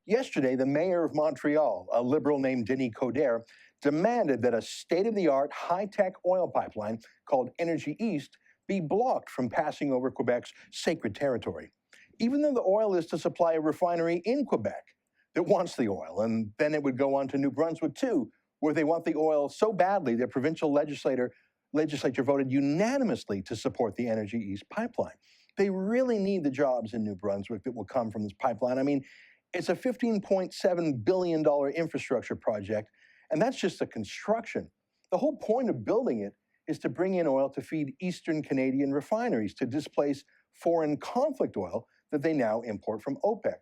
Yesterday, the mayor of Montreal, a liberal named Denis Coderre, demanded that a state-of-the-art high-tech oil pipeline called Energy East be blocked from passing over Quebec's sacred territory, even though the oil is to supply a refinery in Quebec that wants the oil, and then it would go on to New Brunswick too, where they want the oil so badly their provincial legislature voted unanimously to support the Energy East pipeline. They really need the jobs in New Brunswick that will come from this pipeline. I mean, it's a $15.7 billion infrastructure project, and that's just the construction. The whole point of building it is to bring in oil to feed Eastern Canadian refineries to displace foreign conflict oil that they now import from OPEC.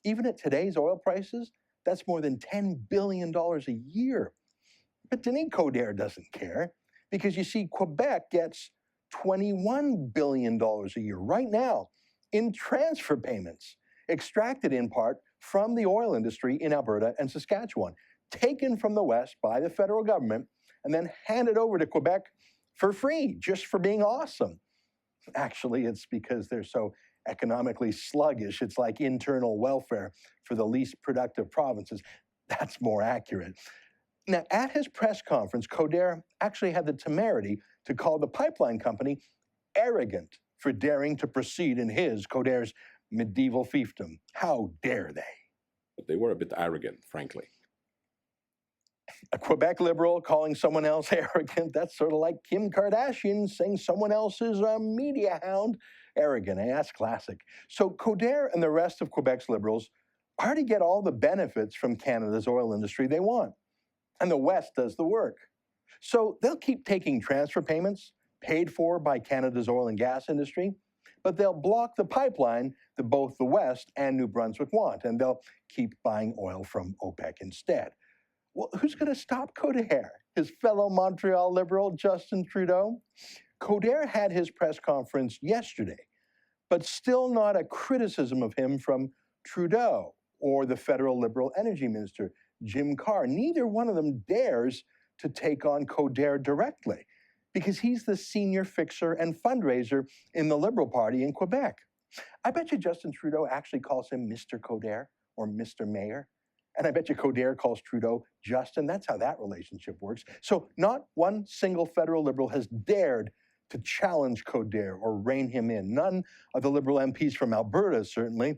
Even at today's oil prices, that's more than $10 billion a year. But Denis Coderre doesn't care, because you see, Quebec gets $21 billion a year right now in transfer payments, extracted in part from the oil industry in Alberta and Saskatchewan, taken from the West by the federal government and then handed over to Quebec for free, just for being awesome. Actually, it's because they're so economically sluggish. It's like internal welfare for the least productive provinces. That's more accurate. Now, at his press conference, Coderre actually had the temerity to call the pipeline company arrogant for daring to proceed in his, Coderre's, medieval fiefdom. How dare they? But they were a bit arrogant, frankly. A Quebec liberal calling someone else arrogant, that's sort of like Kim Kardashian saying someone else is a media hound. Arrogant, eh? That's classic. So Coderre and the rest of Quebec's liberals already get all the benefits from Canada's oil industry they want, and the West does the work. So they'll keep taking transfer payments paid for by Canada's oil and gas industry, but they'll block the pipeline that both the West and New Brunswick want, and they'll keep buying oil from OPEC instead. Well, who's going to stop Coderre? His fellow Montreal liberal, Justin Trudeau? Coderre had his press conference yesterday, but still not a criticism of him from Trudeau or the federal Liberal energy minister, Jim Carr. Neither one of them dares to take on Coderre directly, because he's the senior fixer and fundraiser in the Liberal Party in Quebec. I bet you Justin Trudeau actually calls him Mr. Coderre or Mr. Mayor. And I bet you Coderre calls Trudeau Justin. That's how that relationship works. So not one single federal Liberal has dared to challenge Coderre or rein him in. None of the Liberal MPs from Alberta, certainly.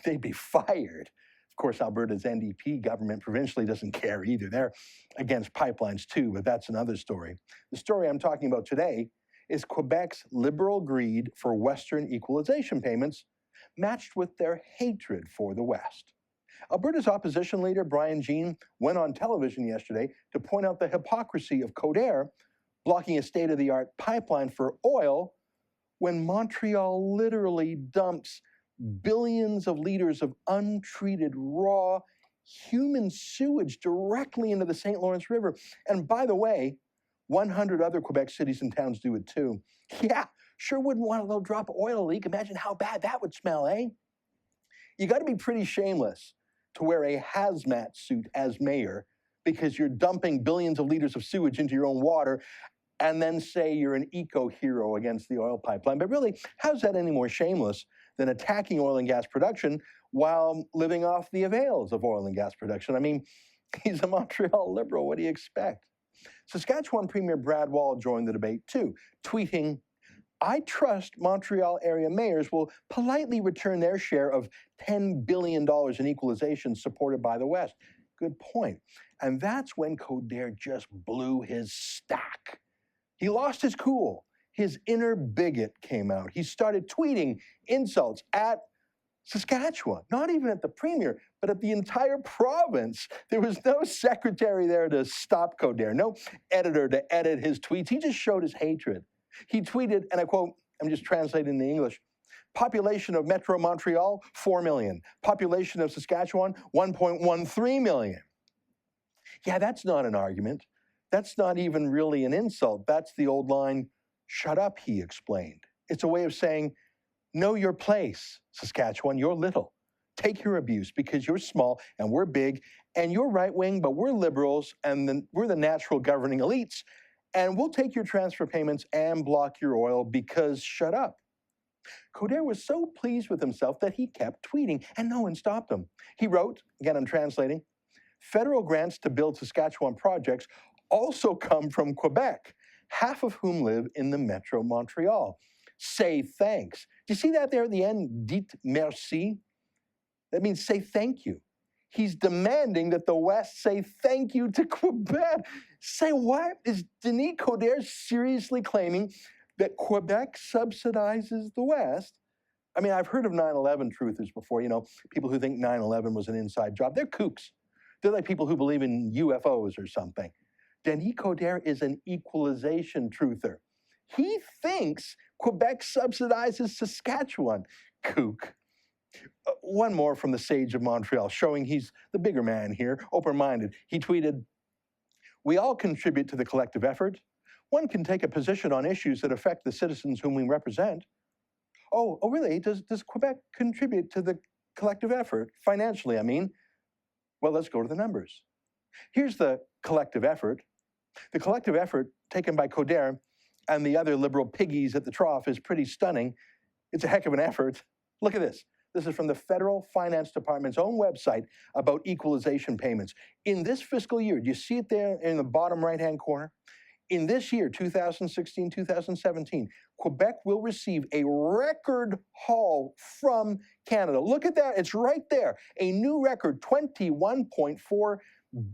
They'd be fired. Of course, Alberta's NDP government provincially doesn't care either. They're against pipelines too, but that's another story. The story I'm talking about today is Quebec's liberal greed for Western equalization payments matched with their hatred for the West. Alberta's opposition leader, Brian Jean, went on television yesterday to point out the hypocrisy of Coderre blocking a state-of-the-art pipeline for oil when Montreal literally dumps billions of liters of untreated, raw, human sewage directly into the St. Lawrence River. And by the way, 100 other Quebec cities and towns do it too. Yeah, sure wouldn't want a little drop of oil leak. Imagine how bad that would smell, eh? You got to be pretty shameless to wear a hazmat suit as mayor because you're dumping billions of liters of sewage into your own water and then say you're an eco-hero against the oil pipeline. But really, how's that any more shameless than attacking oil and gas production while living off the avails of oil and gas production? I mean, he's a Montreal Liberal. What do you expect? Saskatchewan Premier Brad Wall joined the debate too, tweeting, "I trust Montreal area mayors will politely return their share of $10 billion in equalization supported by the West." Good point. And that's when Coderre just blew his stack. He lost his cool. His inner bigot came out. He started tweeting insults at Saskatchewan, not even at the premier, but at the entire province. There was no secretary there to stop Coderre, no editor to edit his tweets. He just showed his hatred. He tweeted, and I quote, I'm just translating the English, "Population of Metro Montreal, 4 million. Population of Saskatchewan, 1.13 million. Yeah, that's not an argument. That's not even really an insult. That's the old line, shut up, he explained. It's a way of saying, know your place, Saskatchewan, you're little. Take your abuse because you're small and we're big and you're right wing, but we're liberals and we're the natural governing elites. And we'll take your transfer payments and block your oil because shut up. Coderre was so pleased with himself that he kept tweeting, and no one stopped him. He wrote, again I'm translating, federal grants to build Saskatchewan projects also come from Quebec, half of whom live in the Metro Montreal. Say thanks. Do you see that there at the end? Dites merci. That means say thank you. He's demanding that the West say thank you to Quebec. Say what? Is Denis Coderre seriously claiming that Quebec subsidizes the West? I mean, I've heard of 9/11 truthers before, people who think 9/11 was an inside job. They're kooks. They're like people who believe in UFOs or something. Denis Coderre is an equalization truther. He thinks Quebec subsidizes Saskatchewan. Kook. One more from the sage of Montreal, showing he's the bigger man here, open-minded. He tweeted, we all contribute to the collective effort. One can take a position on issues that affect the citizens whom we represent. Oh, really? Does Quebec contribute to the collective effort? Financially, I mean. Well, let's go to the numbers. Here's the collective effort. The collective effort taken by Coderre and the other liberal piggies at the trough is pretty stunning. It's a heck of an effort. Look at this. This is from the Federal Finance Department's own website about equalization payments. In this fiscal year, do you see it there in the bottom right-hand corner? In this year, 2016-2017, Quebec will receive a record haul from Canada. Look at that, it's right there. A new record, $21.4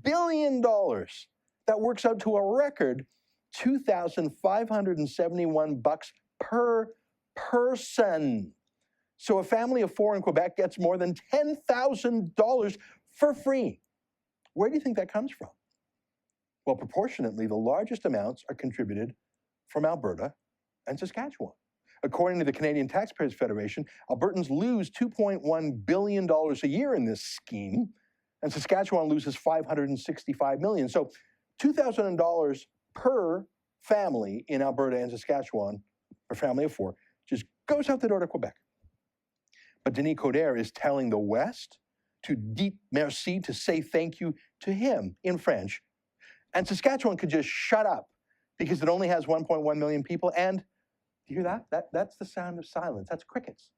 billion. That works out to a record $2,571 per person. So a family of four in Quebec gets more than $10,000 for free. Where do you think that comes from? Well, proportionately, the largest amounts are contributed from Alberta and Saskatchewan. According to the Canadian Taxpayers Federation, Albertans lose $2.1 billion a year in this scheme, and Saskatchewan loses $565 million. So $2,000 per family in Alberta and Saskatchewan, or family of four, just goes out the door to Quebec. But Denis Coderre is telling the West to dire merci, to say thank you to him in French. And Saskatchewan could just shut up because it only has 1.1 million people. And do you hear that? That's the sound of silence. That's crickets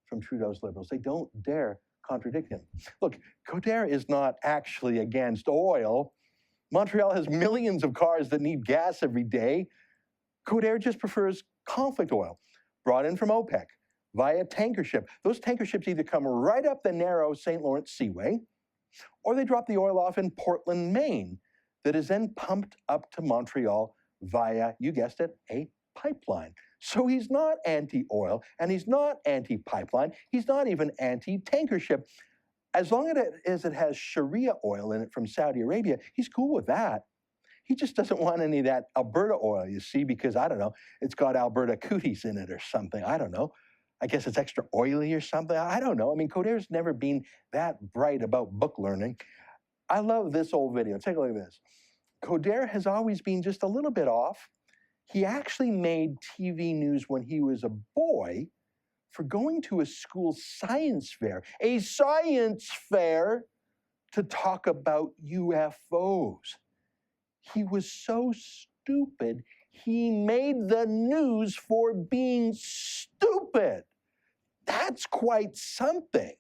from Trudeau's Liberals. They don't dare contradict him. Look, Coderre is not actually against oil. Montreal has millions of cars that need gas every day. Coderre just prefers conflict oil, brought in from OPEC via tanker ship. Those tanker ships either come right up the narrow St. Lawrence Seaway, or they drop the oil off in Portland, Maine, that is then pumped up to Montreal via, you guessed it, a pipeline. So he's not anti-oil, and he's not anti-pipeline. He's not even anti-tanker ship. As long as it has Sharia oil in it from Saudi Arabia, he's cool with that. He just doesn't want any of that Alberta oil, you see, because, I don't know, it's got Alberta cooties in it or something. I don't know. I guess it's extra oily or something. I don't know. I mean, Coderre's never been that bright about book learning. I love this old video. Take a look at this. Coderre has always been just a little bit off. He actually made TV news when he was a boy for going to a school science fair, to talk about UFOs. He was so stupid, he made the news for being stupid. That's quite something.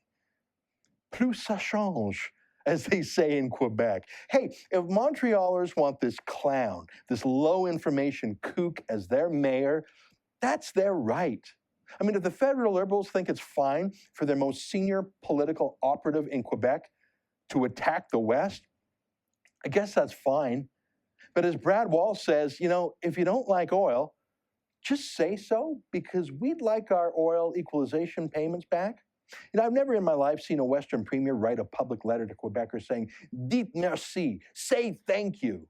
Plus ça change, as they say in Quebec. Hey, if Montrealers want this clown, this low information kook as their mayor, that's their right. I mean, if the federal Liberals think it's fine for their most senior political operative in Quebec to attack the West, I guess that's fine. But as Brad Wall says, if you don't like oil, just say so, because we'd like our oil equalization payments back. I've never in my life seen a Western premier write a public letter to Quebecers saying, dites merci, say thank you.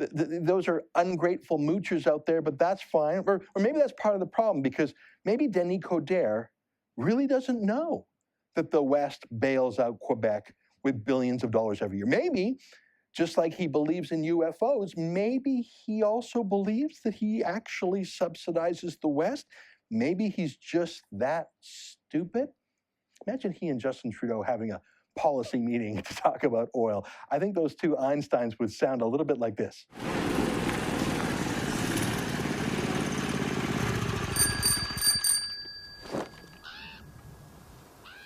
Those are ungrateful moochers out there, but that's fine. Or maybe that's part of the problem, because maybe Denis Coderre really doesn't know that the West bails out Quebec with billions of dollars every year. Maybe, just like he believes in UFOs, maybe he also believes that he actually subsidizes the West. Maybe he's just that stupid. Imagine he and Justin Trudeau having a policy meeting to talk about oil. I think those two Einsteins would sound a little bit like this.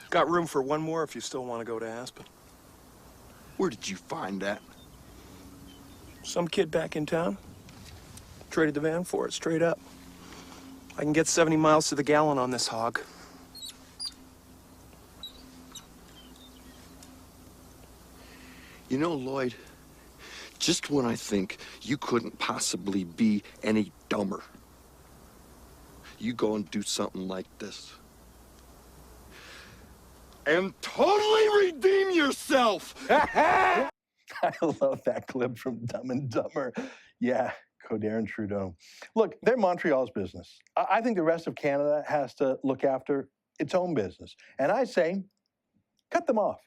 Got room for one more if you still want to go to Aspen. Where did you find that? Some kid back in town. Traded the van for it, straight up. I can get 70 miles to the gallon on this hog. You know, Lloyd, just when I think you couldn't possibly be any dumber, you go and do something like this. And totally redeem yourself! I love that clip from Dumb and Dumber. Yeah, Coderre and Trudeau. Look, they're Montreal's business. I think the rest of Canada has to look after its own business. And I say, cut them off.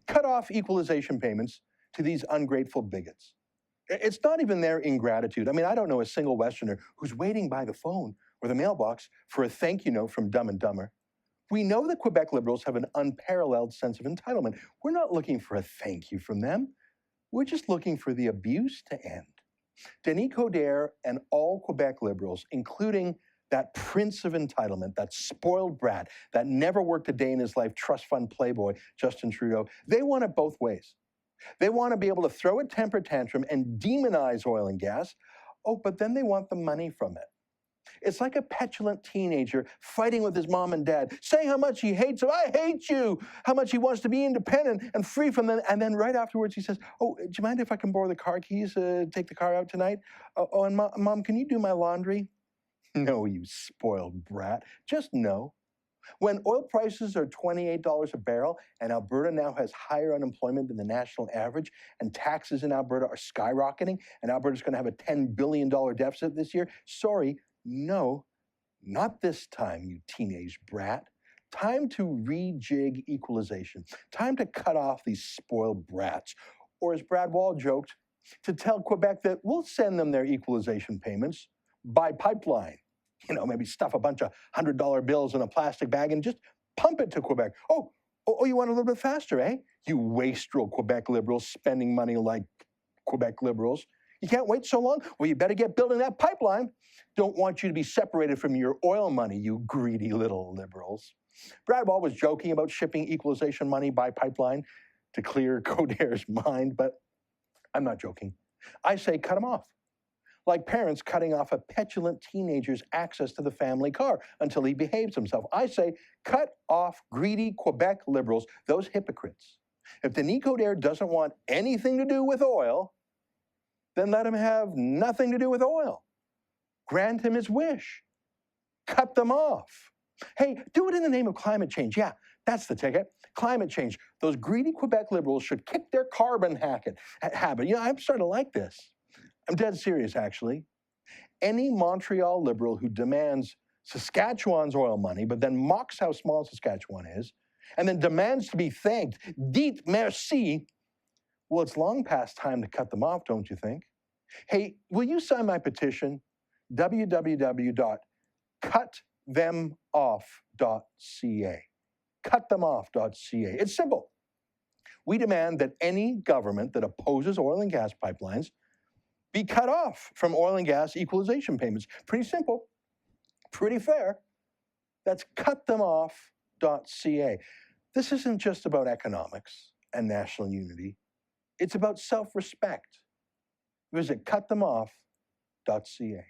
Cut off equalization payments to these ungrateful bigots. It's not even their ingratitude. I mean, I don't know a single Westerner who's waiting by the phone or the mailbox for a thank you note from Dumb and Dumber. We know that Quebec Liberals have an unparalleled sense of entitlement. We're not looking for a thank you from them. We're just looking for the abuse to end. Denis Coderre and all Quebec Liberals, including that prince of entitlement, that spoiled brat, that never worked a day in his life trust fund playboy, Justin Trudeau, they want it both ways. They want to be able to throw a temper tantrum and demonize oil and gas. Oh, but then they want the money from it. It's like a petulant teenager fighting with his mom and dad, saying how much he hates them. I hate you. How much he wants to be independent and free from them. And then right afterwards he says, oh, do you mind if I can borrow the car keys, take the car out tonight? Oh, and Mom, can you do my laundry? No, you spoiled brat. Just no. When oil prices are $28 a barrel and Alberta now has higher unemployment than the national average and taxes in Alberta are skyrocketing and Alberta's going to have a $10 billion deficit this year, sorry, no, not this time, you teenage brat. Time to rejig equalization. Time to cut off these spoiled brats. Or as Brad Wall joked, to tell Quebec that we'll send them their equalization payments by pipeline. You know, maybe stuff a bunch of $100 bills in a plastic bag and just pump it to Quebec. Oh, you want a little bit faster, eh? You wastrel Quebec Liberals spending money like Quebec Liberals. You can't wait so long? Well, you better get building that pipeline. Don't want you to be separated from your oil money, you greedy little Liberals. Brad Wall was joking about shipping equalization money by pipeline to clear Coderre's mind, but I'm not joking. I say cut him off. Like parents cutting off a petulant teenager's access to the family car until he behaves himself. I say cut off greedy Quebec Liberals, those hypocrites. If Denis Coderre doesn't want anything to do with oil, then let him have nothing to do with oil. Grant him his wish. Cut them off. Hey, do it in the name of climate change. Yeah, that's the ticket. Climate change. Those greedy Quebec Liberals should kick their carbon habit. You know, I'm starting to like this. I'm dead serious, actually. Any Montreal Liberal who demands Saskatchewan's oil money, but then mocks how small Saskatchewan is, and then demands to be thanked, dites merci, well, it's long past time to cut them off, don't you think? Hey, will you sign my petition? www.CutThemOff.ca. CutThemOff.ca. It's simple. We demand that any government that opposes oil and gas pipelines be cut off from oil and gas equalization payments. Pretty simple, pretty fair. That's CutThemOff.ca. This isn't just about economics and national unity. It's about self-respect. Visit CutThemOff.ca.